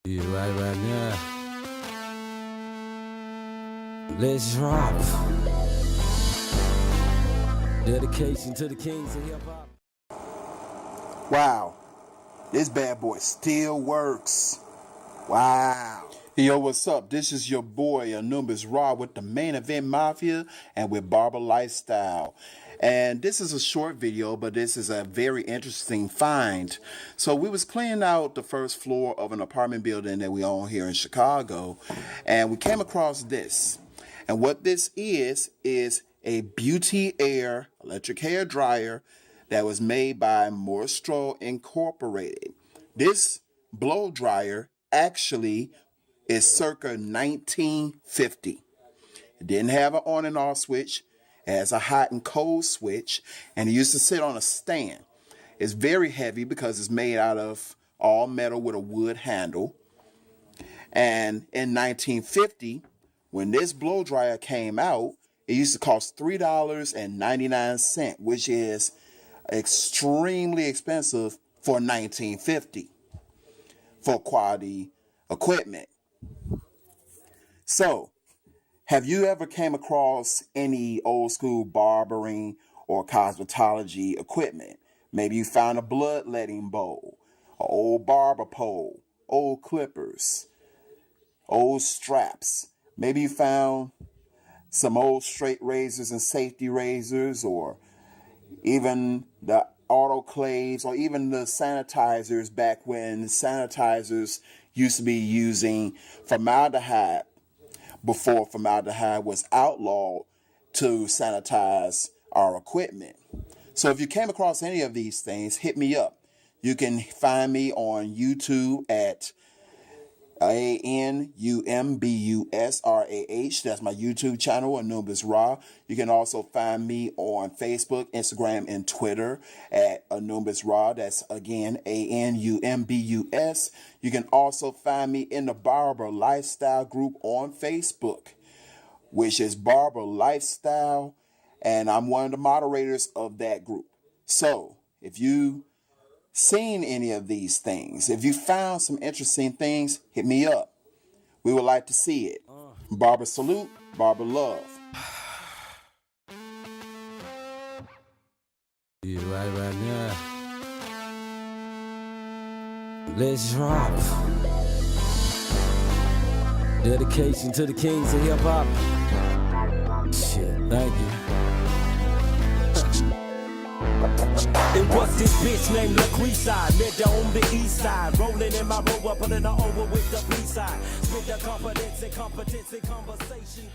Yeah, right now. Let's rock. Dedication to the kings of hip hop. Wow, this bad boy still works. Wow. Yo, what's up? This is your boy Anubis Raw with the Main Event Mafia and with Barber Lifestyle. And this is a short video, but this is a very interesting find. So we was cleaning out the first floor of an apartment building that we own here in Chicago, and we came across this. And what this is a Beauti-Aire electric hair dryer that was made by Morstro Incorporated. This blow dryer actually is circa 1950. It didn't have an on and off switch. It has a hot and cold switch, and it used to sit on a stand. It's very heavy because it's made out of all metal with a wood handle. And in 1950, when this blow dryer came out, it used to cost $3.99, which is extremely expensive for 1950 for quality equipment. So, have you ever came across any old school barbering or cosmetology equipment? Maybe you found a bloodletting bowl, an old barber pole, old clippers, old straps. Maybe you found some old straight razors and safety razors, or even the autoclaves, or even the sanitizers back when sanitizers used to be using formaldehyde before formaldehyde was outlawed to sanitize our equipment. So if you came across any of these things, hit me up. You can find me on YouTube at ANUMBUSRAH. That's my YouTube channel, Anubis Raw. You can also find me on Facebook, Instagram, and Twitter at Anubis Raw. That's again ANUMBUS. You can also find me in the Barber Lifestyle group on Facebook, which is Barber Lifestyle, and I'm one of the moderators of that group. So if you seen any of these things, if you found some interesting things, hit me up. We would like to see it. Barber salute, barber love. Yeah, right now. Let's rock. Dedication to the kings of hip hop. Shit, thank you. It was this bitch named LaQuisa, lived on the east side, rolling in my rover, putting her over with the B side. Spit the confidence and competence and conversation.